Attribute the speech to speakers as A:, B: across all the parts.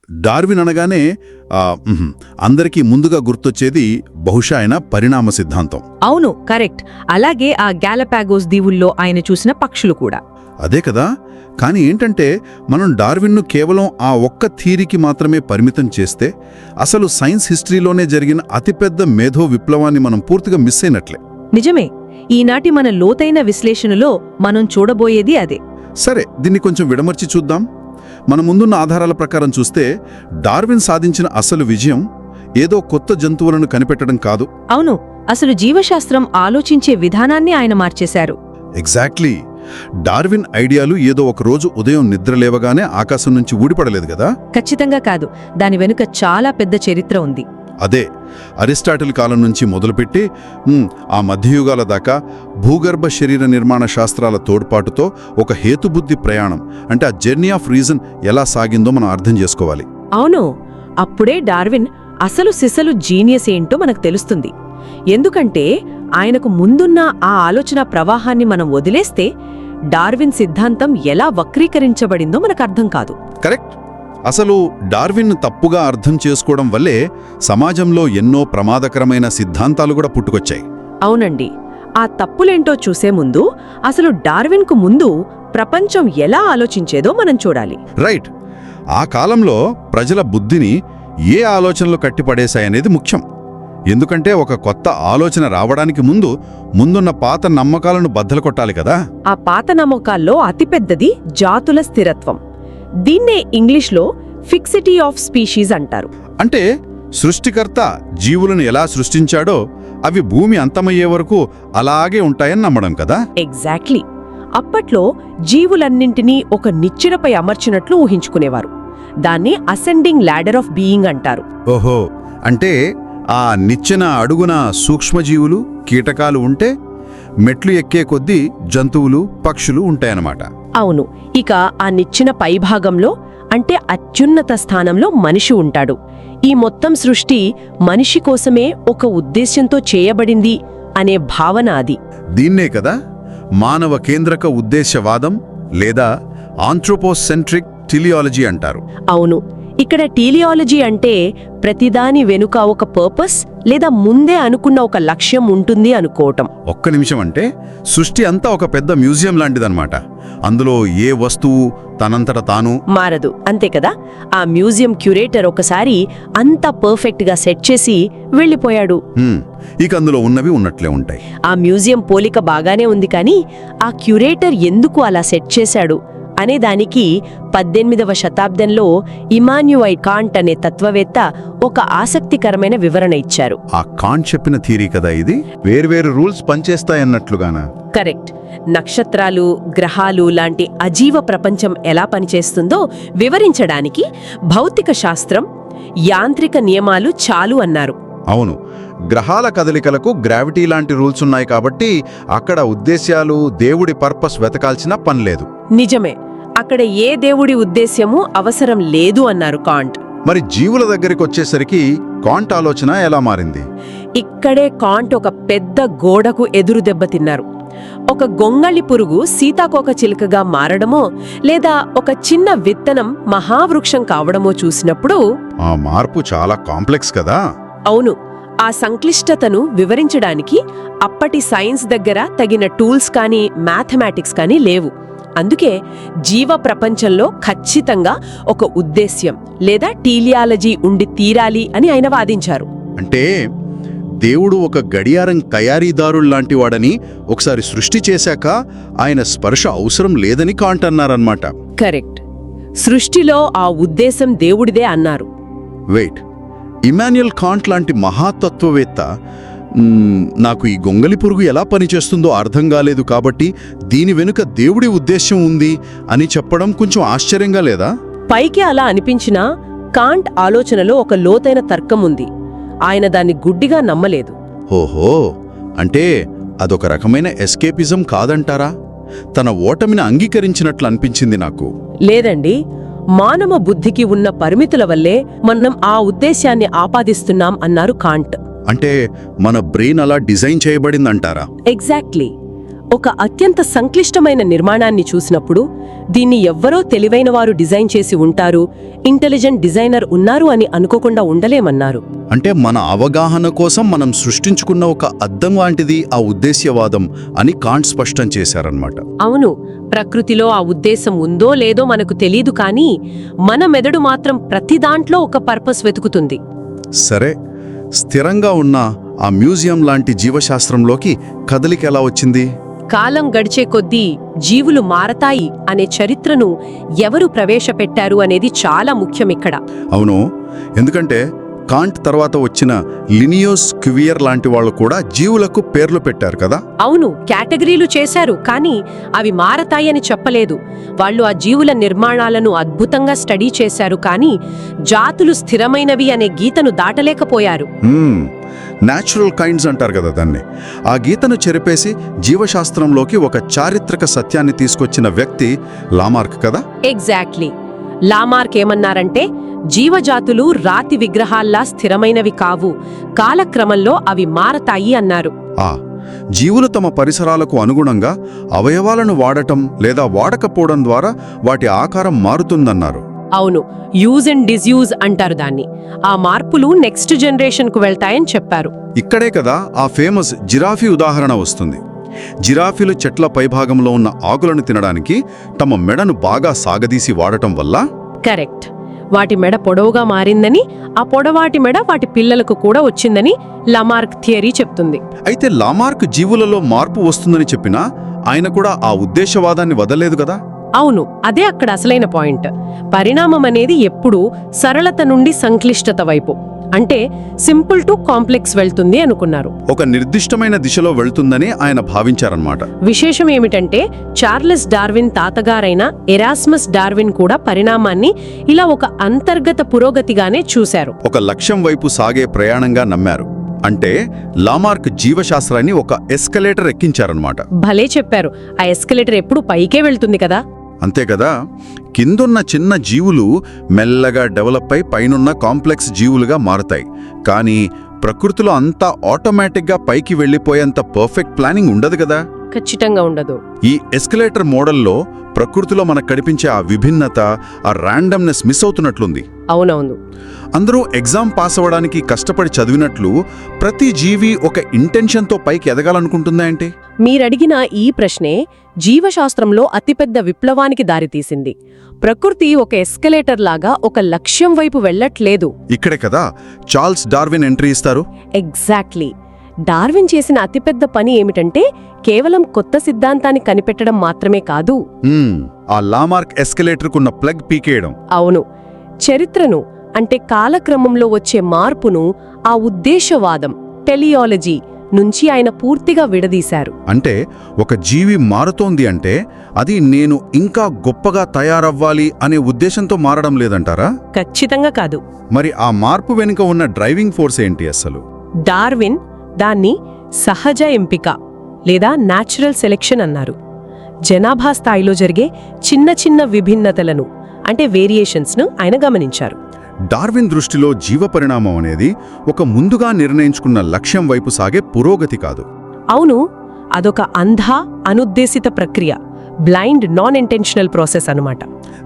A: Darwin అనగానే అందరికీ ముందుగా గుర్తొచ్చేది బహుశా ఆయన పరిణామ సిద్ధాంతం.
B: అవును, కరెక్ట్. అలాగే ఆ గ్యాలపాగోస్ దీవుల్లో ఆయన చూసిన పక్షులు కూడా.
A: అదే కదా. కానీ ఏంటంటే మనం డార్విన్ను కేవలం ఆ ఒక్క థియరీకి మాత్రమే పరిమితం చేస్తే అసలు సైన్స్ హిస్టరీలోనే జరిగిన అతిపెద్ద మేధో విప్లవాన్ని మనం పూర్తిగా మిస్ అయినట్లే.
B: నిజమే. ఈనాటి మన లోతైన విశ్లేషణలో మనం చూడబోయేది అదే.
A: సరే, దీన్ని కొంచెం విడమర్చి చూద్దాం. మన ముందున్న ఆధారాల ప్రకారం చూస్తే డార్విన్ సాధించిన అసలు విజయం ఏదో కొత్త జంతువులను కనిపెట్టడం కాదు.
B: అవును, అసలు జీవశాస్త్రం ఆలోచించే విధానాన్ని ఆయన మార్చేశారు.
A: ఎగ్జాక్ట్లీ. డార్విన్ ఐడియాలు ఏదో ఒకరోజు ఉదయం నిద్రలేవగానే ఆకాశం నుంచి ఊడిపడలేదు కదా.
B: ఖచ్చితంగా కాదు. దాని వెనుక చాలా పెద్ద చరిత్ర ఉంది.
A: అదే అరిస్టాటిల్ కాలం నుంచి మొదలుపెట్టి ఆ మధ్యయుగాల దాకా భూగర్భ శరీర నిర్మాణ శాస్త్రాల తోడ్పాటుతో ఒక హేతుబుద్ధి ప్రయాణం, అంటే ఆ జర్నీ ఆఫ్ రీజన్ ఎలా సాగిందో మనం అర్థం చేసుకోవాలి.
B: అవును, అప్పుడే డార్విన్ అసలు సిసలు జీనియస్ ఏంటో మనకు తెలుస్తుంది. ఎందుకంటే ఆయనకు ముందున్న ఆ ఆలోచన ప్రవాహాన్ని మనం వదిలేస్తే డార్విన్ సిద్ధాంతం ఎలా వక్రీకరించబడిందో మనకు అర్థం కాదు.
A: కరెక్ట్. అసలు డార్విన్ తప్పుగా అర్థం చేసుకోవడం వల్లే సమాజంలో ఎన్నో ప్రమాదకరమైన సిద్ధాంతాలు కూడా పుట్టుకొచ్చాయి.
B: అవునండి. ఆ తప్పులేంటో చూసే ముందు అసలు డార్విన్కు ముందు ప్రపంచం ఎలా ఆలోచించేదో మనం చూడాలి.
A: రైట్. ఆ కాలంలో ప్రజల బుద్ధిని ఏ ఆలోచనలు కట్టిపడేశాయనేది ముఖ్యం. ఎందుకంటే ఒక కొత్త ఆలోచన రావడానికి ముందున్న పాత నమ్మకాలను బద్దలు కొట్టాలి కదా.
B: ఆ పాత నమ్మకాల్లో అతిపెద్దది జాతుల స్థిరత్వం. దీన్నే ఇంగ్లీష్లో ఫిక్సిటీ ఆఫ్ స్పీషీస్ అంటారు.
A: అంటే సృష్టికర్త జీవులను ఎలా సృష్టించాడో అవి భూమి అంతమయ్యే వరకు అలాగే ఉంటాయని నమ్మడం కదా.
B: ఎగ్జాక్ట్లీ. అప్పట్లో జీవులన్నింటినీ ఒక నిచ్చెనపై అమర్చినట్లు ఊహించుకునేవారు. దాన్ని అసెండింగ్ ల్యాడర్ ఆఫ్ బీయింగ్ అంటారు.
A: ఓహో, అంటే ఆ నిచ్చెన అడుగున సూక్ష్మజీవులు, కీటకాలు ఉంటే మెట్లు ఎక్కే కొద్దీ జంతువులు, పక్షులు ఉంటాయన్నమాట.
B: అవును. ఇక ఆ నిచ్చెన పైభాగంలో, అంటే అత్యున్నత స్థానంలో మనిషి ఉంటాడు. ఈ మొత్తం సృష్టి మనిషి కోసమే ఒక ఉద్దేశ్యంతో చేయబడింది అనే భావన అది.
A: దీన్నే కదా మానవ కేంద్రక ఉద్దేశవాదం లేదా ఆంథ్రోపోసెంట్రిక్ టిలియాలజీ అంటారు.
B: అవును. ఇక్కడ టీలియాలజీ అంటే ప్రతిదాని వెనుక ఒక పర్పస్ లేదా ముందే అనుకున్న ఒక లక్ష్యం ఉంటుంది అనుకోవటం.
A: ఒక్క నిమిషం, అంటే సృష్టి అంతా ఒక పెద్ద మ్యూజియం లాంటిదన్నమాట. అందులో ఏ వస్తువు తనంతట తాను
B: మారదు, అంతే కదా. ఆ మ్యూజియం క్యూరేటర్ ఒకసారి అంతా పర్ఫెక్ట్గా సెట్ చేసి వెళ్ళిపోయాడు.
A: ఇక అందులో ఉన్నవి ఉన్నట్లే ఉంటాయి.
B: ఆ మ్యూజియం పోలిక బాగానే ఉంది, కానీ ఆ క్యూరేటర్ ఎందుకు అలా సెట్ చేశాడు అనే దానికి 18వ శతాబ్దంలో ఇమాన్యుయల్ కాంట్ అనే తత్వవేత్త ఒక ఆసక్తికరమైన వివరణ ఇచ్చారు.
A: ఆ కాంట్ చెప్పిన థియరీ కదా ఇది, వేర్వేరు రూల్స్ పనిచేస్తాయన్నట్లుగానా?
B: కరెక్ట్. నక్షత్రాలు, గ్రహాలు లాంటి అజీవ ప్రపంచం ఎలా పనిచేస్తుందో వివరించడానికి భౌతిక శాస్త్రం, యాంత్రిక నియమాలు చాలు అన్నారు.
A: అవును, గ్రహాల కదలికలకు గ్రావిటీ లాంటి రూల్స్ ఉన్నాయి కాబట్టి అక్కడ ఉద్దేశ్యాలు, దేవుడి పర్పస్ వెతకాల్సిన పనిలేదు.
B: నిజమే. అక్కడ ఏ దేవుడి ఉద్దేశ్యమూ అవసరం లేదు అన్నారు కాంట్.
A: మరి జీవుల దగ్గరికి వచ్చేసరికి కాంట్ ఆలోచన ఎలా మారింది?
B: ఇక్కడే కాంట్ ఒక పెద్ద గోడకు ఎదురు దెబ్బతిన్నారు. ఒక గొంగళి పురుగు సీతాకోక చిలుకగా మారడమో లేదా ఒక చిన్న విత్తనం మహావృక్షం కావడమో చూసినప్పుడు
A: ఆ మార్పు చాలా కాంప్లెక్స్ కదా.
B: అవును. ఆ సంక్లిష్టతను వివరించడానికి అప్పటి సైన్స్ దగ్గర తగిన టూల్స్ కానీ మ్యాథమెటిక్స్ కానీ లేవు. అందుకే జీవ ప్రపంచంలో ఖచ్చితంగా ఒక ఉద్దేశ్యం లేదా టీలియాలజీ ఉండి తీరాలి అని ఆయన వాదించారు.
A: అంటే దేవుడు ఒక గడియారం తయారీదారుల్లాంటి వాడని, ఒకసారి సృష్టి చేశాక ఆయన స్పర్శ అవసరం లేదని కాంట్ అన్నారన్నమాట.
B: కరెక్ట్. సృష్టిలో ఆ ఉద్దేశం దేవుడిదే అన్నారు.
A: వెయిట్, ఇమాన్యుయల్ కాంట్ లాంటి మహాతత్వవేత్త నాకు ఈ గొంగలి పురుగు ఎలా పనిచేస్తుందో అర్థం కాలేదు కాబట్టి దీని వెనుక దేవుడి ఉద్దేశ్యం ఉంది అని చెప్పడం కొంచెం ఆశ్చర్యంగా లేదా?
B: పైకి అలా అనిపించినా కాంట్ ఆలోచనలో ఒక లోతైన తర్కం ఉంది. ఆయన దాన్ని గుడ్డిగా నమ్మలేదు.
A: ఓహో, అంటే అదొక రకమైన ఎస్కేపిజం కాదంటారా? తన ఓటమిని అంగీకరించినట్లు అనిపించింది నాకు.
B: లేదండి, మానవ బుద్ధికి ఉన్న పరిమితుల వల్లే మనం ఆ ఉద్దేశ్యాన్ని ఆపాదిస్తున్నాం అన్నారు కాంట్.
A: అంటే మన బ్రెయిన్ అలా డిజైన్ చేయబడిందంటారా?
B: ఎగ్జాక్ట్లీ. ఒక అత్యంత సంక్లిష్టమైన నిర్మాణాన్ని చూసినప్పుడు దీన్ని ఎవ్వరో తెలివైనవారు డిజైన్ చేసి ఉంటారు, ఇంటెలిజెంట్ డిజైనర్ ఉన్నారు అని అనుకోకుండా ఉండలేమన్నారు.
A: అంటే మన అవగాహన కోసం మనం సృష్టించుకున్న ఒక అద్దం లాంటిది ఆ ఉద్దేశ్యవాదం అని కాంట్ స్పష్టం చేశారన్నమాట.
B: అవును, ప్రకృతిలో ఆ ఉద్దేశం ఉందో లేదో మనకు తెలీదు, కానీ మన మెదడు మాత్రం ప్రతి దాంట్లో ఒక పర్పస్ వెతుకుతుంది.
A: సరే, స్థిరంగా ఉన్న ఆ మ్యూజియం లాంటి జీవశాస్త్రంలోకి కదలిక ఎలా వచ్చింది?
B: కాలం గడిచే కొద్దీ జీవులు మారతాయి అనే చరిత్రను ఎవరు ప్రవేశపెట్టారు అనేది చాలా ముఖ్యం ఇక్కడ.
A: అవును, ఎందుకంటే కాంట్ తర్వాత వచ్చిన లినియోస్ క్వియర్ లాంటి వాళ్ళు కూడా జీవులకు పేర్లు పెట్టారు కదా.
B: అవును, కేటగిరీలు చేశారు, కానీ అవి మారతాయి అని చెప్పలేదు. వాళ్ళు ఆ జీవుల నిర్మాణాలను అద్భుతంగా స్టడీ చేశారు, కానీ జాతులు స్థిరమైనవి అనే గీతను దాటలేకపోయారు.
A: న్యాచురల్ కైండ్స్ అంటారు కదా దాన్ని. ఆ గీతను చెరిపేసి జీవశాస్త్రంలోకి ఒక చారిత్రక సత్యాన్ని తీసుకొచ్చిన వ్యక్తి లామార్క్ కదా.
B: ఎగ్జాక్ట్లీ. లామార్క్ ఏమన్నారంటే, జీవజాతులు రాతి విగ్రహాల్లా స్థిరమైనవి కావు, కాలక్రమంలో అవి మారతాయి అన్నారు.
A: జీవులు తమ పరిసరాలకు అనుగుణంగా అవయవాలను వాడటం లేదా వాడకపోవడం ద్వారా వాటి ఆకారం మారుతుందన్నారు.
B: అవును, యూజ్ అండ్ డిస్యూజ్ అంటారు దాన్ని. ఆ మార్పులు నెక్స్ట్ జనరేషన్కు వెళ్తాయని చెప్పారు.
A: ఇక్కడే కదా ఆ ఫేమస్ జిరాఫీ ఉదాహరణ వస్తుంది. జిరాఫీలు చెట్ల పైభాగంలో ఉన్న ఆకులను తినడానికి తమ మెడను బాగా సాగదీసి వాడటం వల్ల
B: కరెక్ట్, వాటి మెడ పొడవుగా మారిందని, ఆ పొడవాటి మెడ వాటి పిల్లలకు కూడా వచ్చిందని లామార్క్ థియరీ చెప్తుంది.
A: అయితే లామార్క్ జీవులలో మార్పు వస్తుందని చెప్పినా ఆయన కూడా ఆ ఉద్దేశవాదాన్ని వదలలేదు కదా.
B: అవును, అదే అక్కడ అసలైన పాయింట్. పరిణామం అనేది ఎప్పుడూ సరళత నుండి సంక్లిష్టత వైపు, అంటే సింపుల్ టు కాంప్లెక్స్ వెళ్తుంది అనుకున్నారు.
A: ఒక నిర్దిష్టమైన దిశలో వెళ్తుందని ఆయన భావించారన్నమాట.
B: విశేషం ఏమిటంటే, చార్లెస్ డార్విన్ తాతగారైన ఎరాస్మస్ డార్విన్ కూడా పరిణామాన్ని ఇలా ఒక అంతర్గత పురోగతిగానే చూశారు.
A: ఒక లక్ష్యం వైపు సాగే ప్రయాణంగా నమ్మారు. అంటే లామార్క్ జీవశాస్త్రాన్ని ఒక ఎస్కలేటర్ ఎక్కించారన్నమాట.
B: భలే చెప్పారు. ఆ ఎస్కలేటర్ ఎప్పుడు పైకే వెళ్తుంది కదా.
A: అంతే కదా, కిందున్న చిన్న జీవులు మెల్లగా డెవలప్ అయి పైనున్న కాంప్లెక్స్ జీవులుగా మారతాయి. కానీ ప్రకృతిలో అంతా ఆటోమేటిక్గా పైకి వెళ్ళిపోయేంత పర్ఫెక్ట్ ప్లానింగ్ ఉండదు కదా.
B: ఖచ్చితంగా ఉండదు.
A: ఈ ఎస్కలేటర్ మోడల్లో ప్రకృతిలో మనకు కనిపించే ఆ విభిన్నత, ఆ ర్యాండమ్నెస్ మిస్ అవుతున్నట్లుంది.
B: అవునవును.
A: అందరూ ఎగ్జామ్ పాస్ అవ్వడానికి కష్టపడి చదివినట్లు ప్రతి జీవి ఒక ఇంటెన్షన్తో పైకి ఎదగాలనుకుంటుందా అంటే?
B: మీరడిగిన ఈ ప్రశ్నే జీవశాస్త్రంలో అతిపెద్ద విప్లవానికి దారితీసింది. ప్రకృతి ఒక ఎస్కలేటర్ లాగా ఒక లక్ష్యం వైపు వెళ్లట్లేదు.
A: ఇక్కడే కదా చార్ల్స్ డార్విన్ ఎంట్రీ ఇస్తారు.
B: ఎగ్జాక్ట్లీ. డార్విన్ చేసిన అతిపెద్ద పని ఏమిటంటే, కేవలం కొత్త సిద్ధాంతాన్ని కనిపెట్టడం మాత్రమే కాదు,
A: ఆ లామార్క్ ఎస్కలేటర్కున్న ప్లగ్ పీకేయడం.
B: అవును, చరిత్రను, అంటే కాలక్రమంలో వచ్చే మార్పును ఆ ఉద్దేశవాదం, టెలియాలజీ నుంచి ఆయన పూర్తిగా విడదీశారు.
A: అంటే ఒక జీవి మారుతోంది అంటే అది నేను ఇంకా గొప్పగా తయారవ్వాలి అనే ఉద్దేశంతో మారడం లేదంటారా?
B: ఖచ్చితంగా కాదు.
A: మరి ఆ మార్పు వెనుక ఉన్న డ్రైవింగ్ ఫోర్స్ ఏంటి అసలు?
B: డార్విన్ దాన్ని సహజ ఎంపిక లేదా న్యాచురల్ సెలెక్షన్ అన్నారు. జనాభా స్థాయిలో జరిగే చిన్న చిన్న విభిన్నతలను, అంటే వేరియేషన్స్ను ఆయన గమనించారు.
A: డార్విన్ దృష్టిలో జీవపరిణామం అనేది ఒక ముందుగా నిర్ణయించుకున్న లక్ష్యం వైపు సాగే పురోగతి కాదు.
B: అవును, అదొక అంధా అనుద్దేశిత ప్రక్రియ, బ్లైండ్ నాన్ ఇంటెన్షనల్ ప్రాసెస్ అన్నమాట.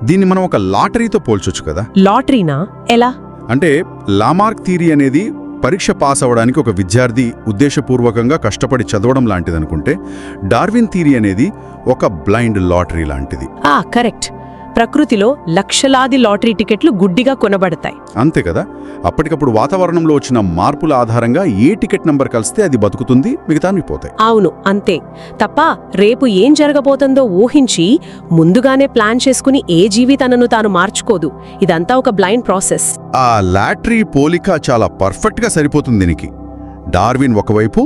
A: దీన్ని మనం ఒక లాటరీతో పోల్చొచ్చు కదా.
B: లాటరీనా? ఎలా?
A: అంటే లామార్క్ థియరీ అనేది పరీక్ష పాస్ అవ్వడానికి ఒక విద్యార్థి ఉద్దేశపూర్వకంగా కష్టపడి చదవడం లాంటిదనుకుంటే, డార్విన్ థియరీ అనేది ఒక బ్లైండ్ లాటరీ లాంటిది.
B: కరెక్ట్. ప్రకృతిలో లక్షలాది లాటరీ టికెట్లు గుడ్డిగా కొనబడతాయి.
A: అంతే కదా. అప్పటికప్పుడు వాతావరణంలో వచ్చిన మార్పుల ఆధారంగా ఏ టికెట్ నంబర్ కలిస్తే అది బతుకుతుంది, మిగతావి పోతాయి.
B: అవును, అంతే. తప్ప రేపు ఏం జరగబోతుందో ఊహించి ముందుగానే ప్లాన్ చేసుకుని ఏ జీవి తనను తాను మార్చుకోదు. ఇదంతా ఒక బ్లైండ్ ప్రాసెస్.
A: ఆ లాటరీ పోలిక చాలా పర్ఫెక్ట్గా సరిపోతుంది దీనికి. డార్విన్ ఒకవైపు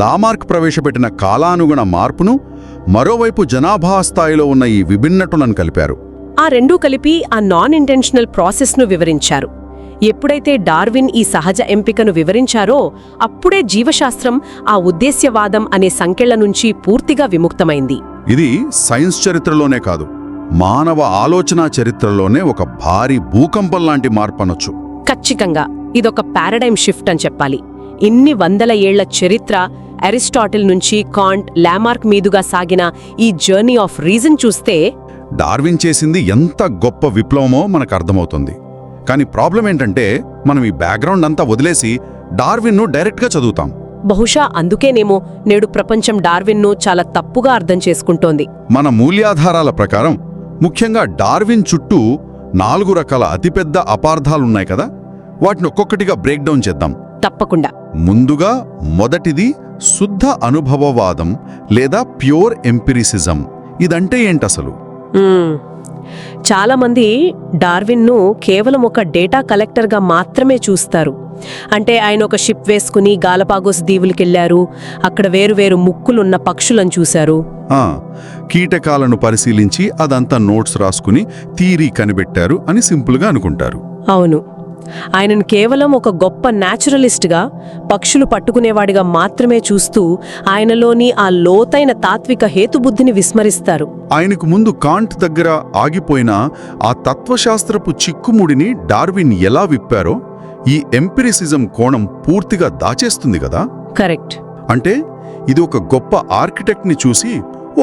A: లామార్క్ ప్రవేశపెట్టిన కాలానుగుణ మార్పును, మరోవైపు జనాభా స్థాయిలో ఉన్న ఈ విభిన్నతలను కలిపారు.
B: ఆ రెండూ కలిపి ఆ నాన్ ఇంటెన్షనల్ ప్రాసెస్ను వివరించారు. ఎప్పుడైతే డార్విన్ ఈ సహజ ఎంపికను వివరించారో అప్పుడే జీవశాస్త్రం ఆ ఉద్దేశ్యవాదం అనే సంకెళ్ల నుంచి పూర్తిగా విముక్తమైంది.
A: ఇది సైన్స్ చరిత్రలోనే కాదు, మానవ ఆలోచన చరిత్రలోనే ఒక భారీ భూకంపం లాంటి మార్పు అనొచ్చు.
B: ఖచ్చితంగా ఇదొక పారాడైమ్ షిఫ్ట్ అని చెప్పాలి. ఇన్ని వందల ఏళ్ల చరిత్ర, అరిస్టాటిల్ నుంచి కాంట్, లామార్క్ మీదుగా సాగిన ఈ జర్నీ ఆఫ్ రీజన్ చూస్తే
A: డార్విన్ చేసింది ఎంత గొప్ప విప్లవమో మనకు అర్థమవుతుంది. కానీ ప్రాబ్లం ఏంటంటే మనం ఈ బ్యాక్గ్రౌండ్ అంతా వదిలేసి డార్విన్ను డైరెక్ట్గా చదువుతాం.
B: బహుశా అందుకేనేమో నేడు ప్రపంచం డార్విన్ను చాలా తప్పుగా అర్థం చేసుకుంటోంది.
A: మన మూల్యాధారాల ప్రకారం ముఖ్యంగా డార్విన్ చుట్టూ 4 రకాల అతిపెద్ద అపార్థాలున్నాయి కదా, వాటిని ఒక్కొక్కటిగా బ్రేక్ డౌన్ చేద్దాం.
B: తప్పకుండా.
A: ముందుగా మొదటిది శుద్ధ అనుభవవాదం లేదా ప్యూర్ ఎంపిరిసిజం. ఇదంటే ఏంటసలు?
B: చాలామంది డార్విన్ను కేవలం ఒక డేటా కలెక్టర్గా మాత్రమే చూస్తారు. అంటే ఆయన ఒక షిప్ వేసుకుని గాలపాగోస్ దీవులకెళ్లారు, అక్కడ వేరువేరు ముక్కులున్న పక్షులను చూశారు,
A: కీటకాలను పరిశీలించి అదంతా నోట్స్ రాసుకుని థియరీ కనిపెట్టారు అని సింపుల్గా అనుకుంటారు.
B: అవును, ఆయనను కేవలం ఒక గొప్ప న్యాచురలిస్ట్గా, పక్షులు పట్టుకునేవాడిగా మాత్రమే చూస్తూ ఆయనలోని ఆ లోతైన తాత్విక హేతుబుద్ధిని విస్మరిస్తారు.
A: ఆయనకు ముందు కాంట్ దగ్గర ఆగిపోయిన ఆ తత్వశాస్త్రపు చిక్కుముడిని డార్విన్ ఎలా విప్పారో ఈ ఎంపిరిసిజం కోణం పూర్తిగా దాచేస్తుంది కదా.
B: కరెక్ట్.
A: అంటే ఇది ఒక గొప్ప ఆర్కిటెక్ట్ని చూసి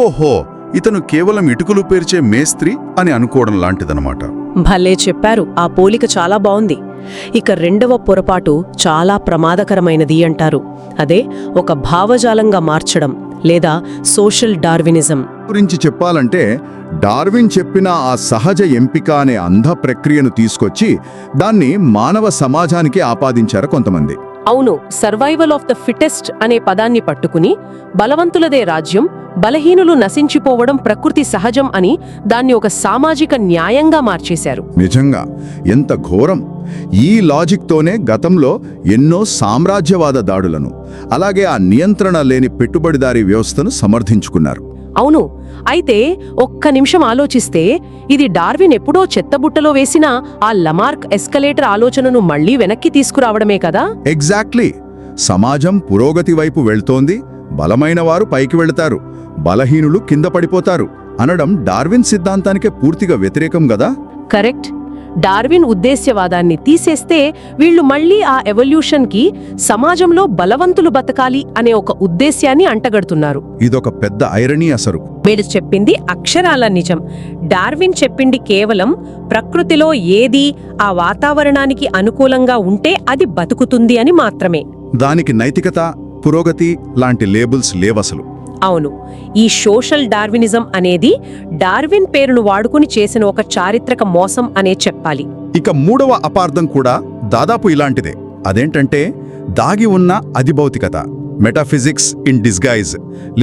A: ఓహో ఇతను కేవలం ఇటుకలు పేర్చే మేస్త్రి అని అనుకోవడం లాంటిదనమాట.
B: భలే చెప్పారు. ఆ పోలిక చాలా బావుంది. ఇక రెండవ పొరపాటు చాలా ప్రమాదకరమైనది అంటారు. అదే ఒక భావజాలంగా మార్చడం లేదా సోషల్ డార్వినిజం
C: గురించి చెప్పాలంటే డార్విన్ చెప్పిన ఆ సహజ ఎంపిక అనే అంధ ప్రక్రియను తీసుకొచ్చి దాన్ని మానవ సమాజానికి ఆపాదించారు కొంతమంది.
B: అవును, సర్వైవల్ ఆఫ్ ద ఫిటెస్ట్ అనే పదాన్ని పట్టుకుని బలవంతులదే రాజ్యం, బలహీనులు నశించిపోవడం ప్రకృతి సహజం అని దాన్ని ఒక సామాజిక న్యాయంగా మార్చేశారు.
C: నిజంగా ఎంత ఘోరం! ఈ లాజిక్తోనే గతంలో ఎన్నో సామ్రాజ్యవాద దాడులను, అలాగే ఆ నియంత్రణ లేని పెట్టుబడిదారీ వ్యవస్థను సమర్థించుకున్నారు.
B: అవును, అయితే ఒక్క నిమిషం ఆలోచిస్తే ఇది డార్విన్ ఎప్పుడో చెత్తబుట్టలో వేసిన ఆ లమార్క్ ఎస్కలేటర్ ఆలోచనను మళ్లీ వెనక్కి తీసుకురావడమే కదా.
C: ఎగ్జాక్ట్లీ. సమాజం పురోగతి వైపు వెళ్తోంది, బలమైన వారు పైకి వెళతారు, బలహీనులు కింద పడిపోతారు అనడం డార్విన్ సిద్ధాంతానికే పూర్తిగా వ్యతిరేకం గదా.
B: కరెక్ట్. డార్విన్ ఉద్దేశ్యవాదాన్ని తీసేస్తే వీళ్లు మళ్లీ ఆ ఎవల్యూషన్కి సమాజంలో బలవంతులు బతకాలి అనే ఒక ఉద్దేశ్యాన్ని అంటగడుతున్నారు.
C: ఇదొక పెద్ద ఐరనీ అసలు.
B: వీడు చెప్పింది అక్షరాల నిజం. డార్విన్ చెప్పింది కేవలం ప్రకృతిలో ఏది ఆ వాతావరణానికి అనుకూలంగా ఉంటే అది బతుకుతుంది అని మాత్రమే.
C: దానికి నైతికత, పురోగతి లాంటి లేబుల్స్ లేవసలు.
B: అవును, ఈ సోషల్ డార్వినిజం అనేది డార్విన్ పేరును వాడుకుని చేసిన ఒక చారిత్రక మోసం అనే చెప్పాలి.
C: ఇక మూడవ అపార్థం కూడా దాదాపు ఇలాంటిదే. అదేంటంటే దాగి ఉన్న అధిభౌతికత, మెటాఫిజిక్స్ ఇన్ డిస్గైజ్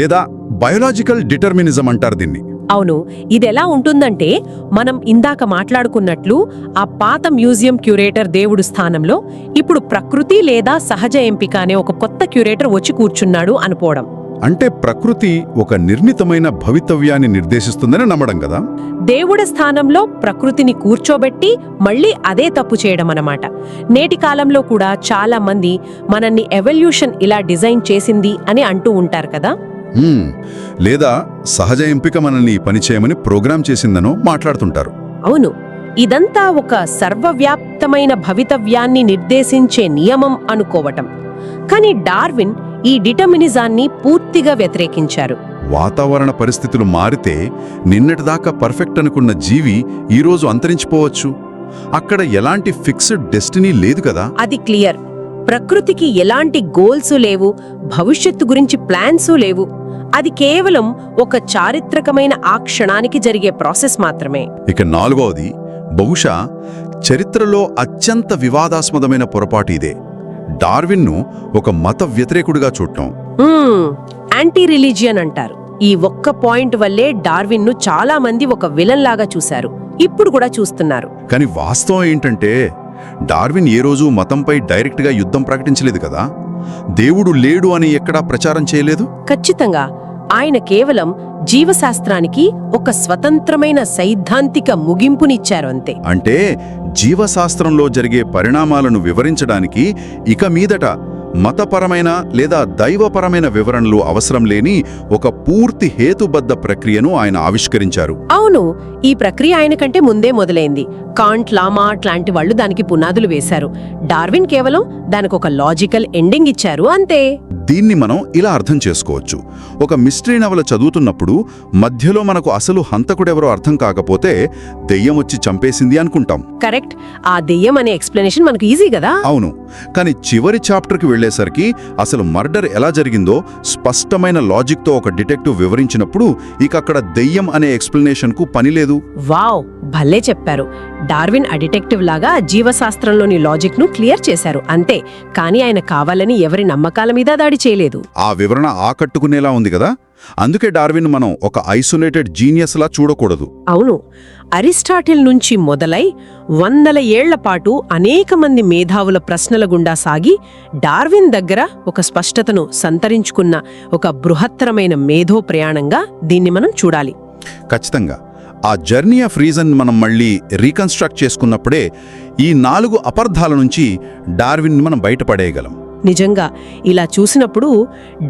C: లేదా బయోలాజికల్ డిటర్మినిజం అంటారు దీన్ని.
B: అవును, ఇదెలా ఉంటుందంటే మనం ఇందాక మాట్లాడుకున్నట్లు ఆ పాత మ్యూజియం క్యూరేటర్ దేవుడు స్థానంలో ఇప్పుడు ప్రకృతి లేదా సహజ ఎంపిక అనే ఒక కొత్త క్యూరేటర్ వచ్చి కూర్చున్నాడు అనుకోవడం.
C: అంటే ప్రకృతి ఒక నిర్ణీతమైన భవితవ్యాన్ని నిర్దేశిస్తుందని నమ్మడం కదా.
B: దేవుడి స్థానంలో ప్రకృతిని కూర్చోబెట్టి మళ్ళీ అదే తప్పు చేయడం అన్నమాట. నేటి కాలంలో కూడా చాలా మంది మనల్ని ఎవల్యూషన్ ఇలా డిజైన్ చేసింది అని అంటూ ఉంటారు కదా.
C: లేదా సహజ ఎంపిక మనల్ని పని చేయమని ప్రోగ్రాం చేసిందనో మాట్లాడుతుంటారు.
B: అవును, ఇదంతా ఒక సర్వవ్యాప్తమైన భవితవ్యాన్ని నిర్దేశించే నియమం అనుకోవటం. కానీ డార్విన్ ఈ డిటర్మినిజాన్ని పూర్తిగా వ్యతిరేకించారు.
A: వాతావరణ పరిస్థితులు మారితే నిన్నటిదాకా పర్ఫెక్ట్ అనుకున్న జీవి ఈరోజు అంతరించిపోవచ్చు. అక్కడ ఎలాంటి ఫిక్స్డ్ డెస్టినీ లేదు కదా.
B: అది క్లియర్. ప్రకృతికి ఎలాంటి గోల్స్ లేవు, భవిష్యత్తు గురించి ప్లాన్సు లేవు. అది కేవలం ఒక చారిత్రకమైన ఆ క్షణానికి జరిగే ప్రాసెస్ మాత్రమే.
A: ఇక నాలుగవది, బహుశా చరిత్రలో అత్యంత వివాదాస్పదమైన పొరపాటు ఇదే. డార్విన్ను ఒక మత వ్యతిరేకుడిగా చూడటం.
B: యాంటీ రిలీజియన్ అంటారు. ఈ ఒక్క పాయింట్ వల్లే డార్విన్ను చాలా మంది ఒక విలన్ లాగా చూశారు, ఇప్పుడు కూడా చూస్తున్నారు.
A: కానీ వాస్తవం ఏంటంటే డార్విన్ ఏ రోజు మతంపై డైరెక్ట్గా యుద్ధం ప్రకటించలేదు కదా. దేవుడు లేడు అని ఎక్కడా ప్రచారం చేయలేదు.
B: ఖచ్చితంగా. ఆయన కేవలం జీవశాస్త్రానికి ఒక స్వతంత్రమైన సైద్ధాంతిక ముగింపునిచ్చారు అంతే.
A: అంటే జీవశాస్త్రంలో జరిగే పరిణామాలను వివరించడానికి ఇక మీదట మతపరమైన లేదా దైవపరమైన వివరణలు అవసరం లేని ఒక పూర్తి హేతుబద్ధ ప్రక్రియను ఆయన ఆవిష్కరించారు.
B: అవును, ఈ ప్రక్రియ ఆయన కంటే ముందే మొదలైంది. కాంట్, లామార్క్ లాంటి వాళ్ళు దానికి పునాదులు వేశారు. డార్విన్ కేవలం దానికి ఒక లాజికల్ ఎండింగ్ ఇచ్చారు అంతే.
C: దీన్ని మనం ఇలా అర్థం చేసుకోవచ్చు. ఒక మిస్టరీ నవల చదువుతున్నప్పుడు మధ్యలో మనకు అసలు హంతకుడెవరో అర్థం కాకపోతే దెయ్యం వచ్చి చంపేసింది అనుకుంటాం.
B: కరెక్ట్. ఆ దెయ్యం అనే ఎక్స్ప్లెనేషన్ మనకు ఈజీ కదా.
C: అవును, కానీ చివరి చాప్టర్కి వెళ్లేసరికి అసలు మర్డర్ ఎలా జరిగిందో స్పష్టమైన లాజిక్తో ఒక డిటెక్టివ్ వివరించినప్పుడు ఇక అక్కడ దెయ్యం అనే ఎక్స్ప్లెనేషన్కు పని లేదు.
B: వావ్, భలే చెప్పారు. డార్విన్ ఆ డిటెక్టివ్ లాగా జీవశాస్త్రంలోని లాజిక్ ను క్లియర్ చేశారు అంతే. కానీ ఆయన కావాలని ఎవరి నమ్మకాల మీద దాడి చేయలేదు.
C: ఆ వివరణ ఆకట్టుకునేలా ఉంది కదా. అందుకే డార్విన్ మనం ఒక ఐసోలేటెడ్ జీనియస్ లా చూడకూడదు.
B: అవును, అరిస్టాటిల్ నుంచి మొదలై 100 ఏళ్ల పాటు అనేక మంది మేధావుల ప్రశ్నల గుండా సాగి డార్విన్ దగ్గర ఒక స్పష్టతను సంతరించుకున్న ఒక బృహత్తరమైన మేధో ప్రయాణంగా దీన్ని మనం చూడాలి.
C: ఖచ్చితంగా ఆ జర్నీ ఆఫ్ రీజన్ మనం మళ్ళీ రీకన్స్ట్రక్ట్ చేసుకున్నప్పుడే ఈ 4 అపార్థాల నుంచి డార్విన్ మనం బయటపడేయగలం.
B: నిజంగా ఇలా చూసినప్పుడు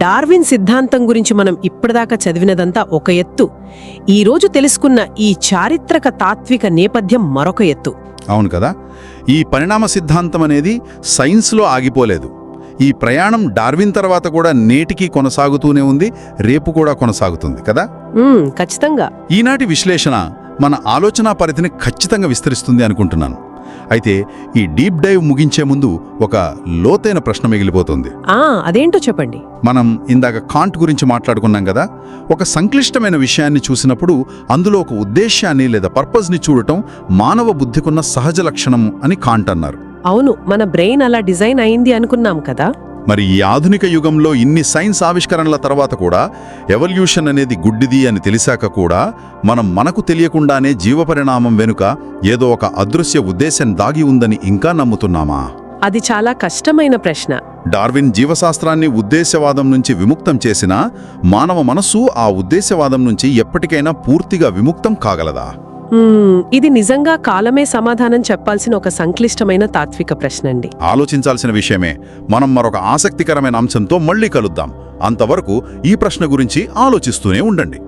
B: డార్విన్ సిద్ధాంతం గురించి మనం ఇప్పటిదాకా చదివినదంతా ఒక ఎత్తు, ఈరోజు తెలుసుకున్న ఈ చారిత్రక తాత్విక నేపథ్యం మరొక ఎత్తు.
C: అవును కదా. ఈ పరిణామ సిద్ధాంతం అనేది సైన్స్లో ఆగిపోలేదు. ఈ ప్రయాణం డార్విన్ తర్వాత కూడా నేటికి కొనసాగుతూనే ఉంది, రేపు కూడా కొనసాగుతుంది కదా.
B: ఖచ్చితంగా.
C: ఈనాటి విశ్లేషణ మన ఆలోచనా పరిధిని ఖచ్చితంగా విస్తరిస్తుంది అనుకుంటున్నాను. అయితే ఈ డీప్ డైవ్ ముగించే ముందు ఒక లోతైన ప్రశ్న మిగిలిపోతుంది.
B: అదేంటో చెప్పండి.
C: మనం ఇందాక కాంట్ గురించి మాట్లాడుకున్నాం కదా. ఒక సంక్లిష్టమైన విషయాన్ని చూసినప్పుడు అందులో ఒక ఉద్దేశ్యాన్ని లేదా పర్పస్ని చూడటం మానవ బుద్ధికున్న సహజ లక్షణం అని కాంట్ అన్నారు.
B: అవును, మన బ్రెయిన్ అలా డిజైన్ అయింది అనుకున్నాం కదా.
C: మరి ఈ ఆధునిక యుగంలో ఇన్ని సైన్స్ ఆవిష్కరణల తర్వాత కూడా ఎవల్యూషన్ అనేది గుడ్డిది అని తెలిసాక కూడా మనకు తెలియకుండానే జీవపరిణామం వెనుక ఏదో ఒక అదృశ్య ఉద్దేశం దాగి ఉందని ఇంకా నమ్ముతున్నామా?
B: అది చాలా కష్టమైన ప్రశ్న.
C: డార్విన్ జీవశాస్త్రాన్ని ఉద్దేశవాదం నుంచి విముక్తం చేసినా మానవ మనస్సు ఆ ఉద్దేశవాదం నుంచి ఎప్పటికైనా పూర్తిగా విముక్తం కాగలదా?
B: ఇది నిజంగా కాలమే సమాధానం చెప్పాల్సిన ఒక సంక్లిష్టమైన తాత్విక ప్రశ్న అండి.
C: ఆలోచించాల్సిన విషయమే. మనం మరొక ఆసక్తికరమైన అంశంతో మళ్ళీ కలుద్దాం. అంతవరకు ఈ ప్రశ్న గురించి ఆలోచిస్తూనే ఉండండి.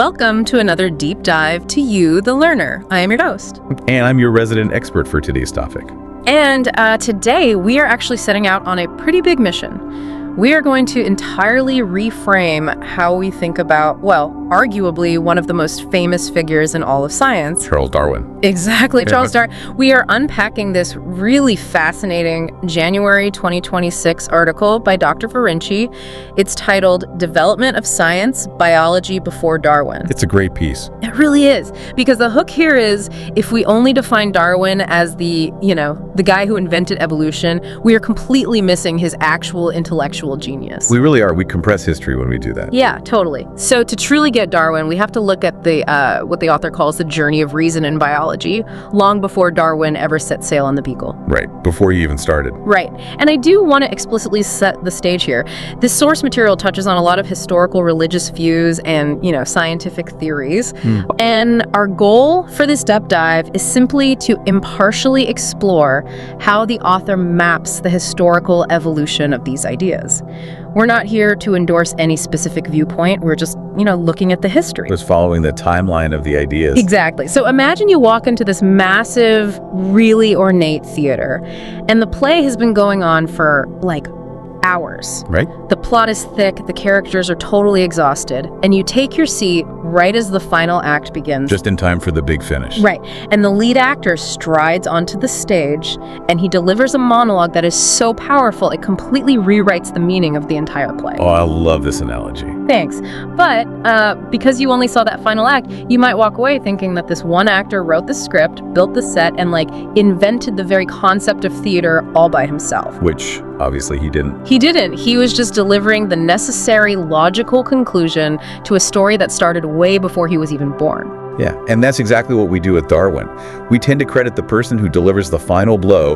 D: Welcome to another deep dive to You, the Learner. I am your host.
E: And I'm your resident expert for today's topic.
D: And today we are actually setting out on a pretty big mission. We are going to entirely reframe how we think about, well, arguably one of the most famous figures in all of science.
E: Charles Darwin.
D: Exactly, Charles Darwin. We are unpacking this really fascinating January 2026 article by Dr. Ferenczi. It's titled Development of Science, Biology Before Darwin.
E: It's a great piece.
D: It really is. Because the hook here is, if we only define Darwin as the guy who invented evolution, we are completely missing his actual intellectual genius.
E: We really are. We compress history when we do that.
D: Yeah, totally. So to truly get Darwin, we have to look at the what the author calls the journey of reason in biology, long before Darwin ever set sail on the Beagle.
E: Right, before he even started.
D: Right. And I do want to explicitly set the stage here. This source material touches on a lot of historical religious views and, scientific theories. And our goal for this deep dive is simply to impartially explore how the author maps the historical evolution of these ideas. We're not here to endorse any specific viewpoint. We're just, looking at the history.
E: Just following the timeline of the ideas.
D: Exactly. So imagine you walk into this massive, really ornate theater, and the play has been going on for, hours.
E: Right.
D: The plot is thick, the characters are totally exhausted, and you take your seat right as the final act begins.
E: Just in time for the big finish.
D: Right. And the lead actor strides onto the stage, and he delivers a monologue that is so powerful it completely rewrites the meaning of the entire play.
E: Oh, I love this analogy.
D: Thanks. But because you only saw that final act, you might walk away thinking that this one actor wrote the script, built the set, and invented the very concept of theater all by himself.
E: Which obviously he didn't.
D: He didn't. He was just delivering the necessary logical conclusion to a story that started way before he was even born.
E: Yeah, and that's exactly what we do with Darwin. We tend to credit the person who delivers the final blow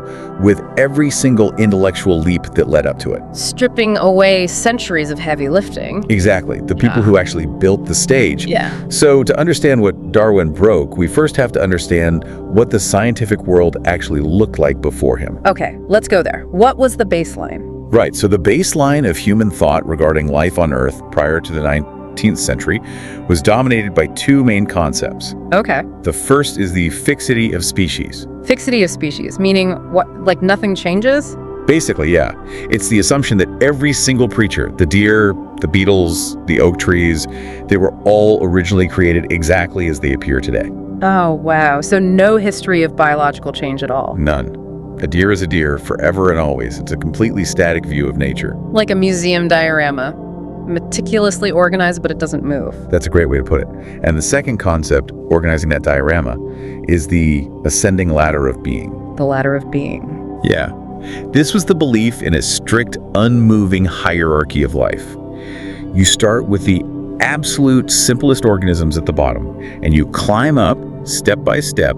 E: with every single intellectual leap that led up to it.
D: Stripping away centuries of heavy lifting.
E: Exactly, the people who actually built the stage.
D: Yeah.
E: So to understand what Darwin broke, we first have to understand what the scientific world actually looked like before him.
D: Okay, let's go there. What was the baseline?
E: Right, so the baseline of human thought regarding life on Earth prior to the 14th century was dominated by two main concepts.
D: Okay.
E: The first is the fixity of species.
D: Fixity of species, meaning what, like nothing changes?
E: Basically, yeah. It's the assumption that every single creature, the deer, the beetles, the oak trees, they were all originally created exactly as they appear today.
D: Oh, wow. So no history of biological change at all.
E: None. A deer is a deer forever and always. It's a completely static view of nature.
D: Like a museum diorama. Meticulously organized, but it doesn't move.
E: That's a great way to put it. And the second concept, organizing that diorama, is the ascending ladder of being.
D: The ladder of being.
E: Yeah. This was the belief in a strict, unmoving hierarchy of life. You start with the absolute simplest organisms at the bottom, and you climb up, step by step,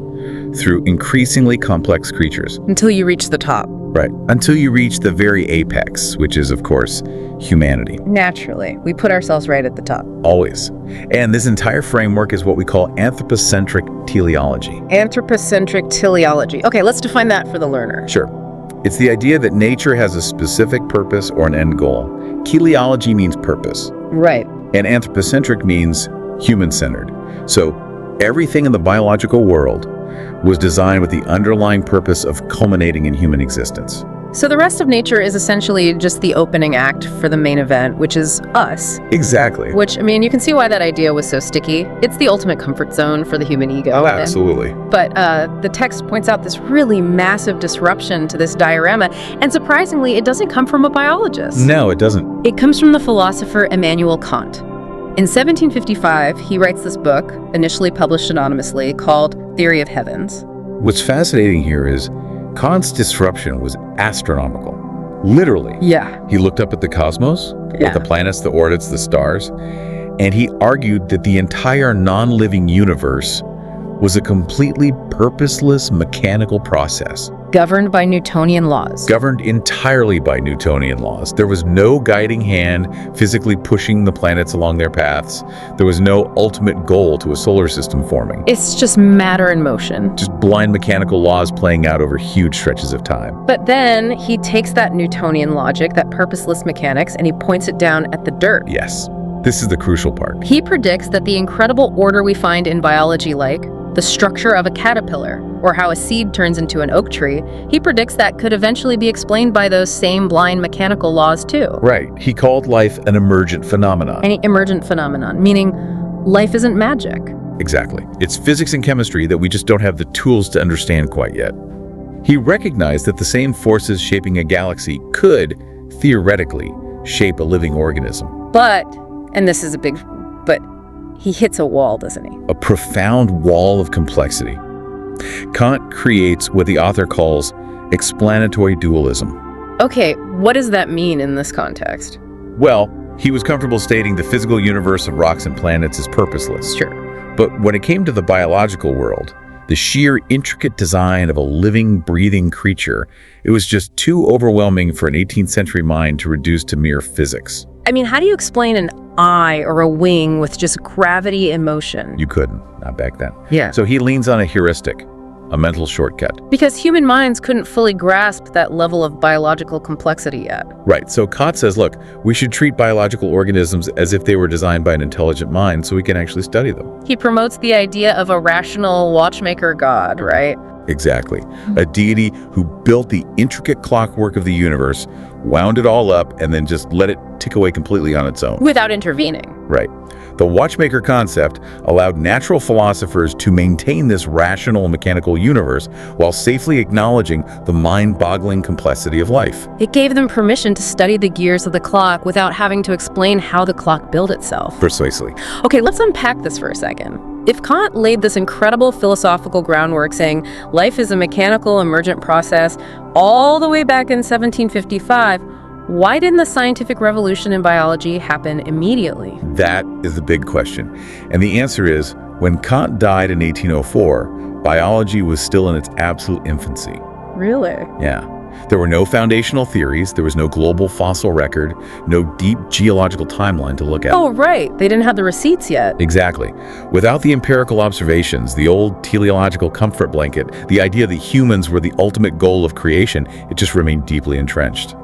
E: through increasingly complex creatures.
D: Until you reach the top.
E: Right. Until you reach the very apex, which is, of course, humanity.
D: Naturally. We put ourselves right at the top.
E: Always. And this entire framework is what we call anthropocentric teleology.
D: Anthropocentric teleology. Okay, let's define that for the learner.
E: Sure. It's the idea that nature has a specific purpose or an end goal. Teleology means purpose,
D: Right.
E: and anthropocentric means human-centered. So everything in the biological world was designed with the underlying purpose of culminating in human existence.
D: So the rest of nature is essentially just the opening act for the main event, which is us.
E: Exactly.
D: Which, I mean, you can see why that idea was so sticky. It's the ultimate comfort zone for the human ego.
E: Oh, absolutely.
D: But the text points out this really massive disruption to this diorama, and surprisingly, it doesn't come from a biologist.
E: No, it doesn't.
D: It comes from the philosopher Immanuel Kant. In 1755, he writes this book, initially published anonymously, called Theory of Heavens.
E: What's fascinating here is Kant's disruption was astronomical. Literally.
D: Yeah.
E: He looked up at the cosmos,
D: Yeah.
E: at the planets, the orbits, the stars, and he argued that the entire non-living universe was a completely purposeless mechanical process,
D: Governed by Newtonian laws.
E: governed entirely by Newtonian laws. There was no guiding hand physically pushing the planets along their paths. There was no ultimate goal to a solar system forming.
D: It's just matter in motion.
E: Just blind mechanical laws playing out over huge stretches of time.
D: But then he takes that Newtonian logic, that purposeless mechanics, and he points it down at the dirt.
E: Yes, this is the crucial part.
D: He predicts that the incredible order we find in biology, like the structure of a caterpillar, or how a seed turns into an oak tree, he predicts that could eventually be explained by those same blind mechanical laws too.
E: Right. He called life an emergent phenomenon.
D: An emergent phenomenon, meaning life isn't magic.
E: Exactly. It's physics and chemistry that we just don't have the tools to understand quite yet. He recognized that the same forces shaping a galaxy could, theoretically, shape a living organism.
D: But, and this is a big but, he hits a wall, doesn't he?
E: A profound wall of complexity. Kant creates what the author calls explanatory dualism.
D: Okay, what does that mean in this context?
E: Well, he was comfortable stating the physical universe of rocks and planets is purposeless.
D: Sure.
E: But when it came to the biological world, the sheer intricate design of a living, breathing creature, it was just too overwhelming for an 18th century mind to reduce to mere physics.
D: I mean, how do you explain an eye or a wing with just gravity and motion?
E: You couldn't, not back then.
D: Yeah.
E: So he leans on a heuristic, a mental shortcut.
D: Because human minds couldn't fully grasp that level of biological complexity yet.
E: Right, so Kant says, look, we should treat biological organisms as if they were designed by an intelligent mind so we can actually study them.
D: He promotes the idea of a rational watchmaker god, right?
E: Exactly. A deity who built the intricate clockwork of the universe, wound it all up, and then just let it tick away completely on its own.
D: Without intervening.
E: Right. The watchmaker concept allowed natural philosophers to maintain this rational mechanical universe while safely acknowledging the mind-boggling complexity of life.
D: It gave them permission to study the gears of the clock without having to explain how the clock built itself.
E: Precisely.
D: Okay, let's unpack this for a second. If Kant laid this incredible philosophical groundwork saying life is a mechanical emergent process all the way back in 1755, why didn't the scientific revolution in biology happen immediately?
E: That is the big question. And the answer is, when Kant died in 1804, biology was still in its absolute infancy.
D: Really?
E: Yeah. There were no foundational theories, there was no global fossil record, no deep geological timeline to look at.
D: Oh, right. They didn't have the receipts yet.
E: Exactly. Without the empirical observations, the old teleological comfort blanket, the idea that humans were the ultimate goal of creation, it just remained deeply entrenched.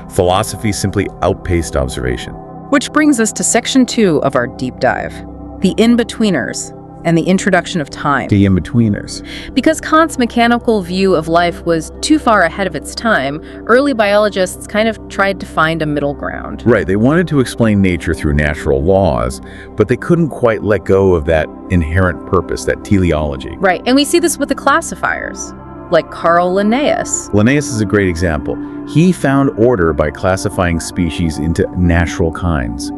E: Philosophy simply outpaced observation.
D: Which brings us to section 2 of our deep dive, the in-betweeners and the introduction of time.
E: The in-betweeners.
D: Because Kant's mechanical view of life was too far ahead of its time, early biologists kind of tried to find a middle ground.
E: Right, they wanted to explain nature through natural laws, but they couldn't quite let go of that inherent purpose, that teleology.
D: Right, and we see this with the classifiers, like Carl Linnaeus.
E: Linnaeus is a great example. He found order by classifying species into natural kinds.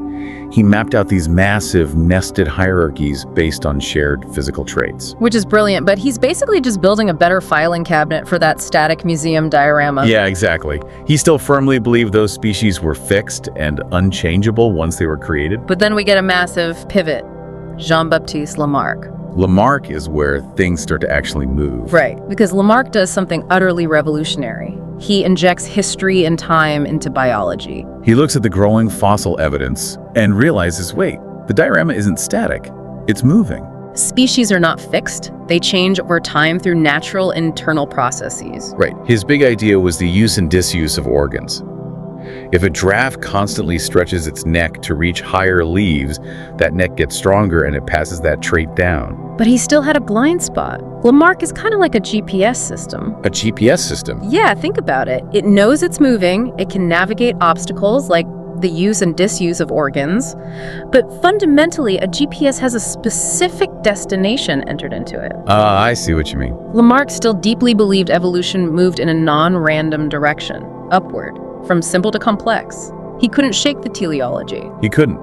E: He mapped out these massive nested hierarchies based on shared physical traits.
D: Which is brilliant, but he's basically just building a better filing cabinet for that static museum diorama.
E: Yeah, exactly. He still firmly believed those species were fixed and unchangeable once they were created.
D: But then we get a massive pivot. Jean-Baptiste Lamarck.
E: Lamarck is where things start to actually move.
D: Right, because Lamarck does something utterly revolutionary. He injects history and time into biology.
E: He looks at the growing fossil evidence and realizes, wait, the diorama isn't static, it's moving.
D: Species are not fixed. They change over time through natural internal processes.
E: Right. His big idea was the use and disuse of organs. If a giraffe constantly stretches its neck to reach higher leaves, that neck gets stronger and it passes that trait down.
D: But he still had a blind spot. Lamarck is kind of like a GPS system.
E: A GPS system.
D: Yeah, think about it. It knows it's moving, it can navigate obstacles like the use and disuse of organs, but fundamentally, a GPS has a specific destination entered into it.
E: I see what you mean.
D: Lamarck still deeply believed evolution moved in a non-random direction, upward, from simple to complex. He couldn't shake the teleology.
E: He couldn't.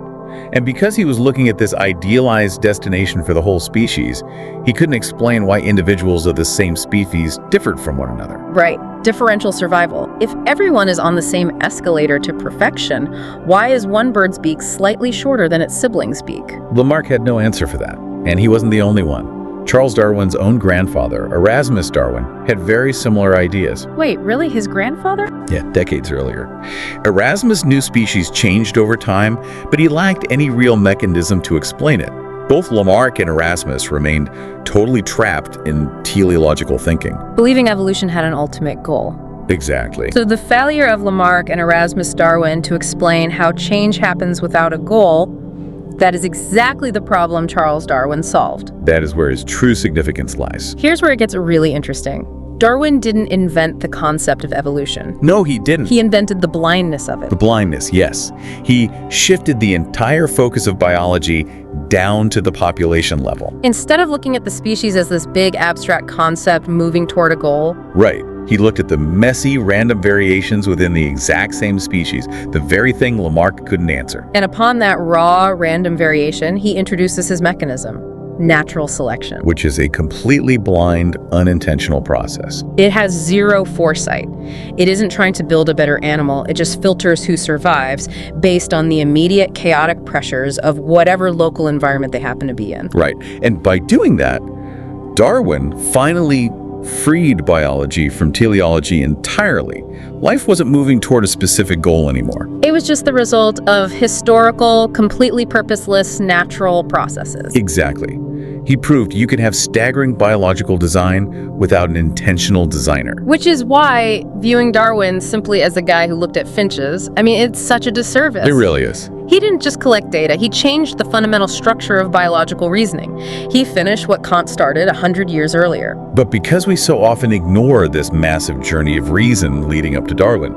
E: And because he was looking at this idealized destination for the whole species, he couldn't explain why individuals of the same species differed from one another.
D: Right, differential survival. If everyone is on the same escalator to perfection, why is one bird's beak slightly shorter than its sibling's beak?
E: Lamarck had no answer for that, and he wasn't the only one. Charles Darwin's own grandfather, Erasmus Darwin, had very similar ideas.
D: Wait, really? His grandfather?
E: Yeah, decades earlier. Erasmus knew species changed over time, but he lacked any real mechanism to explain it. Both Lamarck and Erasmus remained totally trapped in teleological thinking.
D: Believing evolution had an ultimate goal.
E: Exactly.
D: So the failure of Lamarck and Erasmus Darwin to explain how change happens without a goal, that is exactly the problem Charles Darwin solved.
E: That is where his true significance lies.
D: Here's where it gets really interesting. Darwin didn't invent the concept of evolution.
E: No, he didn't.
D: He invented the blindness of it.
E: The blindness, yes. He shifted the entire focus of biology down to the population level.
D: Instead of looking at the species as this big abstract concept moving toward a goal,
E: Right. He looked at the messy, random variations within the exact same species, the very thing Lamarck couldn't answer.
D: and upon that raw, random variation, he introduces his mechanism, natural selection.
E: Which is a completely blind, unintentional process.
D: It has zero foresight. It isn't trying to build a better animal, it just filters who survives based on the immediate chaotic pressures of whatever local environment they happen to be in.
E: Right. And by doing that, Darwin finally freed biology from teleology entirely. Life wasn't moving toward a specific goal anymore.
D: It was just the result of historical, completely purposeless, natural processes.
E: Exactly. He proved you can have staggering biological design without an intentional designer.
D: Which is why viewing Darwin simply as a guy who looked at finches, it's such a disservice.
E: It really is.
D: He didn't just collect data, he changed the fundamental structure of biological reasoning. He finished what Kant started 100 years earlier.
E: But because we so often ignore this massive journey of reason leading up to Darwin,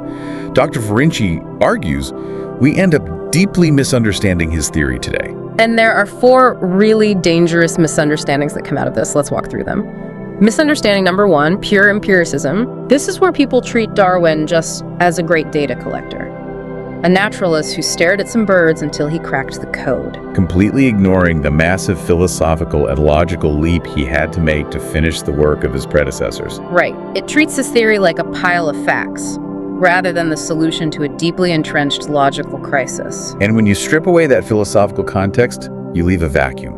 E: Dr. Ferenczi argues we end up deeply misunderstanding his theory today.
D: And there are 4 really dangerous misunderstandings that come out of this. Let's walk through them. Misunderstanding number 1, pure empiricism. This is where people treat Darwin just as a great data collector. A naturalist who stared at some birds until he cracked the code.
E: Completely ignoring the massive philosophical and logical leap he had to make to finish the work of his predecessors.
D: Right. It treats this theory like a pile of facts, rather than the solution to a deeply entrenched logical crisis.
E: And when you strip away that philosophical context, you leave a vacuum,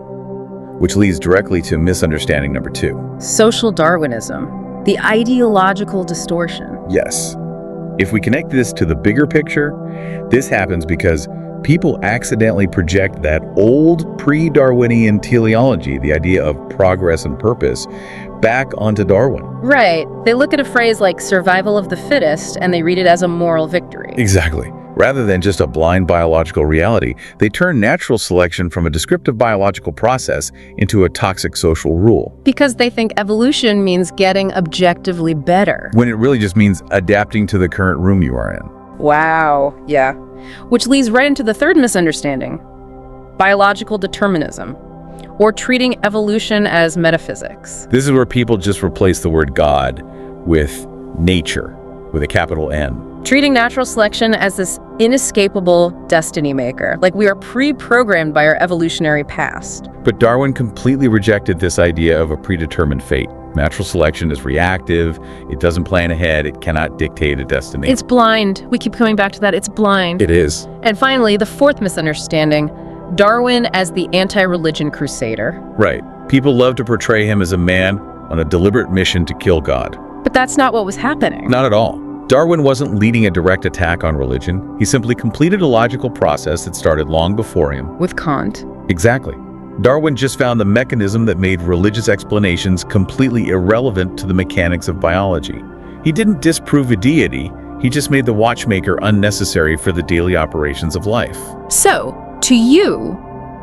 E: which leads directly to misunderstanding number 2.
D: Social Darwinism, the ideological distortion.
E: Yes. If we connect this to the bigger picture, this happens because people accidentally project that old pre-Darwinian teleology, the idea of progress and purpose, back onto Darwin.
D: Right. They look at a phrase like survival of the fittest and they read it as a moral victory.
E: Exactly. Rather than just a blind biological reality, they turn natural selection from a descriptive biological process into a toxic social rule,
D: Because they think evolution means getting objectively better.
E: when it really just means adapting to the current room you are in.
D: Wow, yeah. Which leads right into the third misunderstanding, biological determinism, or treating evolution as metaphysics.
E: This is where people just replace the word God with nature, with a capital N.
D: Treating natural selection as this inescapable destiny maker, like we are pre-programmed by our evolutionary past.
E: But Darwin completely rejected this idea of a predetermined fate. Natural selection is reactive, it doesn't plan ahead, it cannot dictate a destiny.
D: It's blind. We keep coming back to that. It's blind.
E: It is.
D: And finally, the fourth misunderstanding, Darwin as the anti-religion crusader.
E: Right. People love to portray him as a man on a deliberate mission to kill God.
D: But that's not what was happening.
E: Not at all. Darwin wasn't leading a direct attack on religion. He simply completed a logical process that started long before him.
D: With Kant.
E: Exactly. Darwin just found the mechanism that made religious explanations completely irrelevant to the mechanics of biology. He didn't disprove a deity, he just made the watchmaker unnecessary for the daily operations of life.
D: So, to you,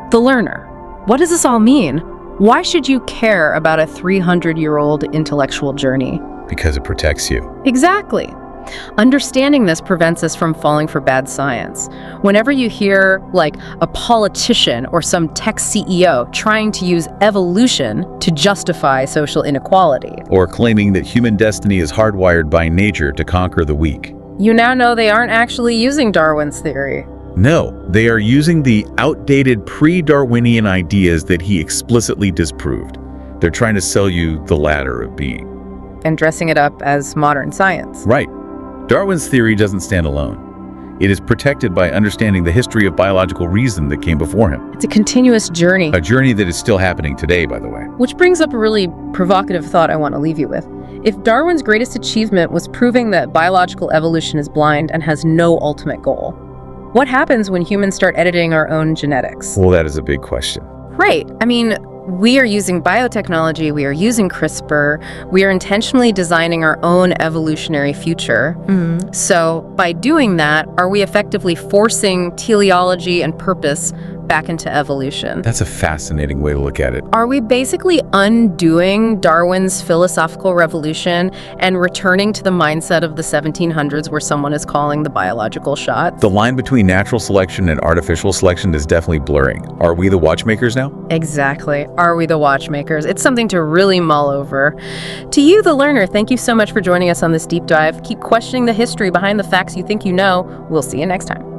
D: the learner, what does this all mean? Why should you care about a 300-year-old intellectual journey?
E: Because it protects you.
D: Exactly. Understanding this prevents us from falling for bad science. Whenever you hear, like, a politician or some tech CEO trying to use evolution to justify social inequality,
E: Or claiming that human destiny is hardwired by nature to conquer the weak.
D: you now know they aren't actually using Darwin's theory.
E: No, they are using the outdated pre-Darwinian ideas that he explicitly disproved. They're trying to sell you the ladder of being.
D: And dressing it up as modern science.
E: Right. Darwin's theory doesn't stand alone. It is protected by understanding the history of biological reason that came before him.
D: It's a continuous journey.
E: A journey that is still happening today, by the way.
D: Which brings up a really provocative thought I want to leave you with. If Darwin's greatest achievement was proving that biological evolution is blind and has no ultimate goal, what happens when humans start editing our own genetics?
E: Well, that is a big question.
D: Right. I mean, we are using biotechnology, we are using CRISPR, we are intentionally designing our own evolutionary future. So by doing that, are we effectively forcing teleology and purpose back into evolution?
E: That's a fascinating way to look at it.
D: Are we basically undoing Darwin's philosophical revolution and returning to the mindset of the 1700s where someone is calling the biological shot?
E: The line between natural selection and artificial selection is definitely blurring. Are we the watchmakers now?
D: Exactly. Are we the watchmakers? It's something to really mull over. To you, the learner, thank you so much for joining us on this deep dive. Keep questioning the history behind the facts you think you know. We'll see you next time.